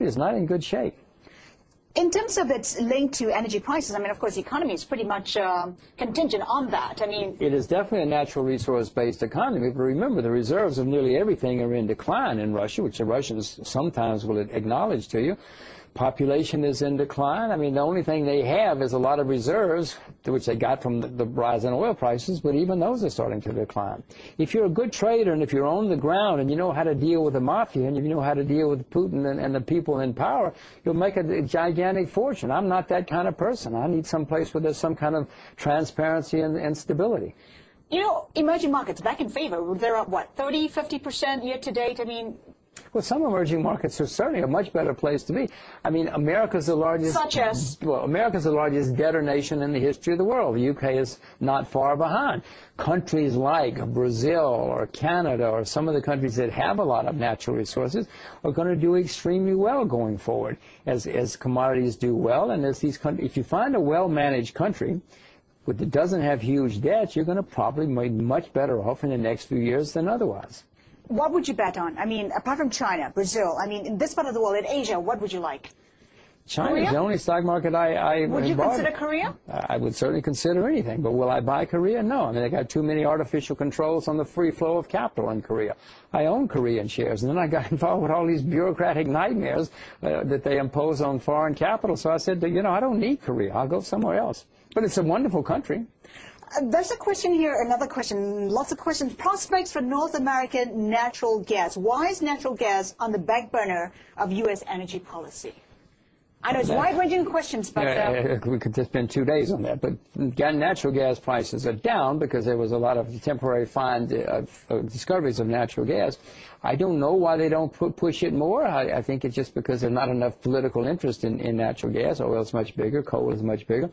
is not in good shape. In terms of its link to energy prices, I mean, of course, the economy is pretty much contingent on that. I mean, it is definitely a natural resource-based economy, but remember, the reserves of nearly everything are in decline in Russia, which the Russians sometimes will acknowledge to you. Population is in decline. I mean, the only thing they have is a lot of reserves, which they got from the rise in oil prices, but even those are starting to decline. If you're a good trader and if you're on the ground and you know how to deal with the mafia and you know how to deal with Putin and the people in power, you'll make a gigantic fortune. I'm not that kind of person. I need some place where there's some kind of transparency and stability. You know, emerging markets back in favor. They're up, what, 30, 50% year to date? I mean, well, some emerging markets are certainly a much better place to be. I mean, America's the largest... Such as? Well, America's the largest debtor nation in the history of the world. The UK is not far behind. Countries like Brazil or Canada or some of the countries that have a lot of natural resources are going to do extremely well going forward as commodities do well. And as these countries, if you find a well-managed country that doesn't have huge debts, you're going to probably be much better off in the next few years than otherwise. What would you bet on? I mean, apart from China, Brazil, I mean, in this part of the world, in Asia, what would you like? China is the only stock market I would you consider Korea? I would certainly consider anything, but will I buy Korea? No. I mean, they got too many artificial controls on the free flow of capital in Korea. I own Korean shares, and then I got involved with all these bureaucratic nightmares that they impose on foreign capital. So I said, you know, I don't need Korea. I'll go somewhere else. But it's a wonderful country. There's a question here, another question, lots of questions. Prospects for North American natural gas. Why is natural gas on the back burner of U.S. energy policy? I know it's wide-ranging questions, but... we could just spend 2 days on that. But natural gas prices are down because there was a lot of temporary discoveries of natural gas. I don't know why they don't push it more. I think it's just because there's not enough political interest in natural gas. Oil is much bigger. Coal is much bigger.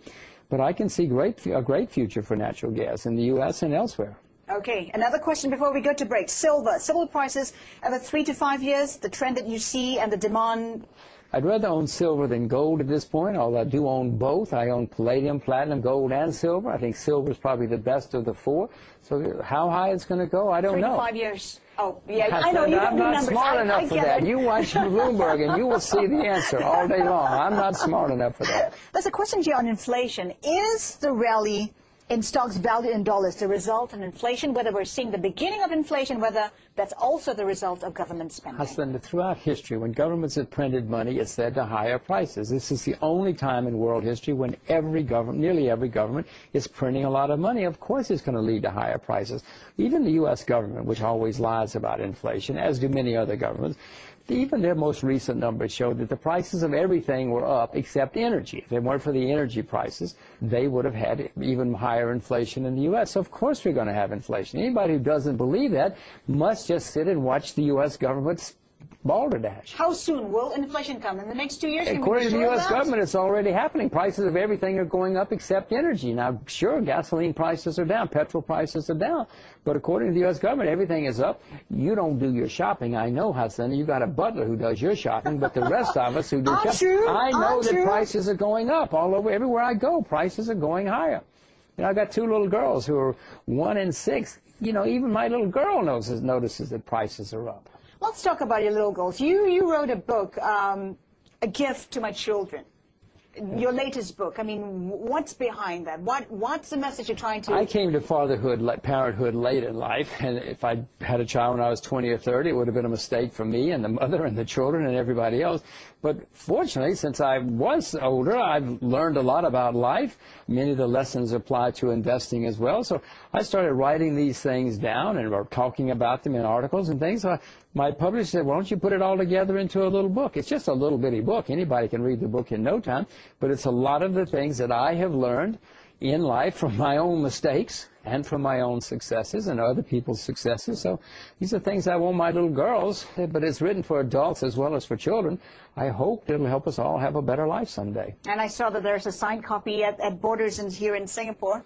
But I can see a great future for natural gas in the U.S. and elsewhere. Okay, another question before we go to break. Silver prices over 3 to 5 years, the trend that you see and the demand. I'd rather own silver than gold at this point, although I do own both. I own palladium, platinum, gold, and silver. I think silver is probably the best of the four. So how high it's going to go, I don't know. 3 to 5 years. Oh, yeah, I know you don't do numbers. I'm not smart enough for that. You watch Bloomberg and you will see the answer all day long. I'm not smart enough for that. There's a question here on inflation. Is the rally in stocks valued in dollars the result of inflation, whether we're seeing the beginning of inflation, whether that's also the result of government spending? Hassan, throughout history, when governments have printed money, it's led to higher prices. This is the only time in world history when nearly every government is printing a lot of money. Of course it's going to lead to higher prices. Even the U.S. government, which always lies about inflation, as do many other governments, even their most recent numbers showed that the prices of everything were up except energy. If it weren't for the energy prices, they would have had even higher inflation in the U.S. So of course we're going to have inflation. Anybody who doesn't believe that must just sit and watch the U.S. government's balderdash. How soon will inflation come? In the next 2 years? According to the U.S. government, it's already happening. Prices of everything are going up except energy. Now, sure, gasoline prices are down, petrol prices are down, but according to the U.S. government, everything is up. You don't do your shopping. I know, Hassan. You got a butler who does your shopping, but the rest of us who do I know that prices are going up all over. Everywhere I go, prices are going higher. You know, I got 2 little girls who are 1 and 6. You know, even my little girl notices that prices are up. Let's talk about your little girls. You wrote a book, A Gift to My Children. Your latest book. I mean, what's behind that? What's the message you're trying to... I came to parenthood late in life, and if I had a child when I was 20 or 30, it would have been a mistake for me and the mother and the children and everybody else. But fortunately, since I was older, I've learned a lot about life. Many of the lessons apply to investing as well. So I started writing these things down and talking about them in articles and things. So my publisher said, well, don't you put it all together into a little book? It's just a little bitty book. Anybody can read the book in no time. But it's a lot of the things that I have learned in life from my own mistakes and from my own successes and other people's successes. So these are things I want my little girls, but it's written for adults as well as for children. I hope it'll help us all have a better life someday. And I saw that there's a signed copy at Borders here in Singapore.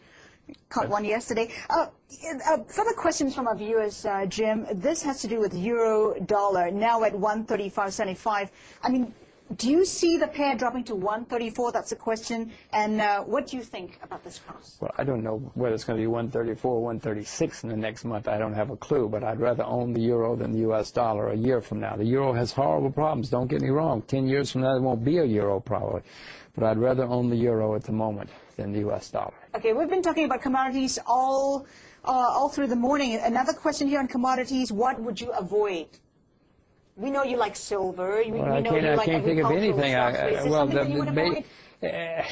Caught one yesterday. Further questions from our viewers, Jim. This has to do with euro dollar, now at 135.75. I mean, Do you see the pair dropping to 134? That's the question. And what do you think about this cross? Well, I don't know whether it's going to be 134 or 136 in the next month. I don't have a clue, but I'd rather own the euro than the U.S. dollar a year from now. The euro has horrible problems. Don't get me wrong. 10 years from now, there won't be a euro probably. But I'd rather own the euro at the moment than the U.S. dollar. Okay, we've been talking about commodities all through the morning. Another question here on commodities: what would you avoid? We know you like silver. I can't think of anything.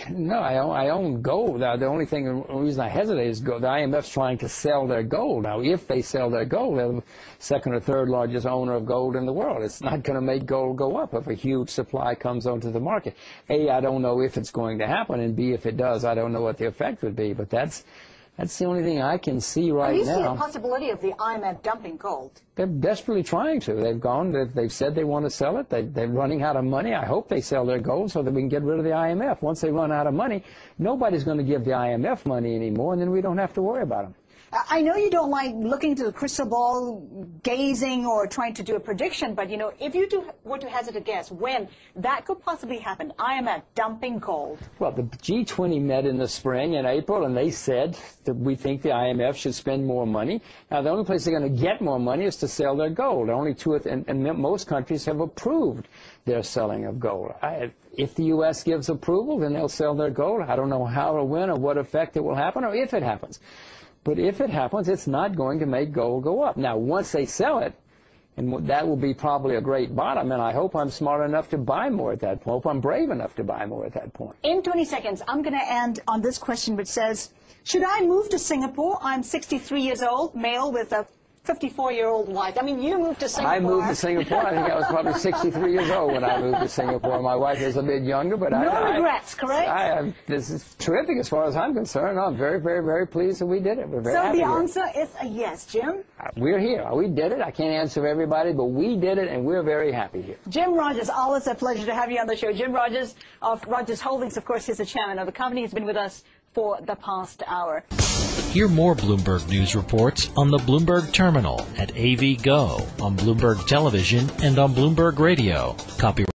No, I own gold. The only reason I hesitate is gold. The IMF's trying to sell their gold. Now, if they sell their gold, they're the second or third largest owner of gold in the world. It's not going to make gold go up if a huge supply comes onto the market. A, I don't know if it's going to happen, and B, if it does, I don't know what the effect would be. But that's the only thing I can see right now. Do you see a possibility of the IMF dumping gold? They're desperately trying to. They've said they want to sell it. They're running out of money. I hope they sell their gold so that we can get rid of the IMF. Once they run out of money, nobody's going to give the IMF money anymore, and then we don't have to worry about them. I know you don't like looking to the crystal ball, gazing, or trying to do a prediction, but, you know, if you were to hazard a guess when that could possibly happen, IMF dumping gold. Well, the G20 met in the spring, in April, and they said that we think the IMF should spend more money. Now, the only place they're going to get more money is to sell their gold. Only and most countries have approved their selling of gold. If the U.S. gives approval, then they'll sell their gold. I don't know how or when or what effect it will happen or if it happens. But if it happens, it's not going to make gold go up. Now, once they sell it, and that will be probably a great bottom, and I hope I'm smart enough to buy more at that point. I hope I'm brave enough to buy more at that point. In 20 seconds, I'm going to end on this question, which says, should I move to Singapore? I'm 63 years old, male with a 54-year-old wife. I mean, you moved to Singapore. I moved to Singapore. I think I was probably 63 years old when I moved to Singapore. My wife is a bit younger, but no regrets, correct? This is terrific as far as I'm concerned. I'm very, very, very pleased that we did it. We're very happy. So the answer is a yes, Jim? We're here. We did it. I can't answer for everybody, but we did it, and we're very happy here. Jim Rogers, always a pleasure to have you on the show. Jim Rogers of Rogers Holdings, of course, is the chairman of the company. He's been with us for the past hour. Hear more Bloomberg News reports on the Bloomberg Terminal at AV Go, on Bloomberg Television, and on Bloomberg Radio. Copyright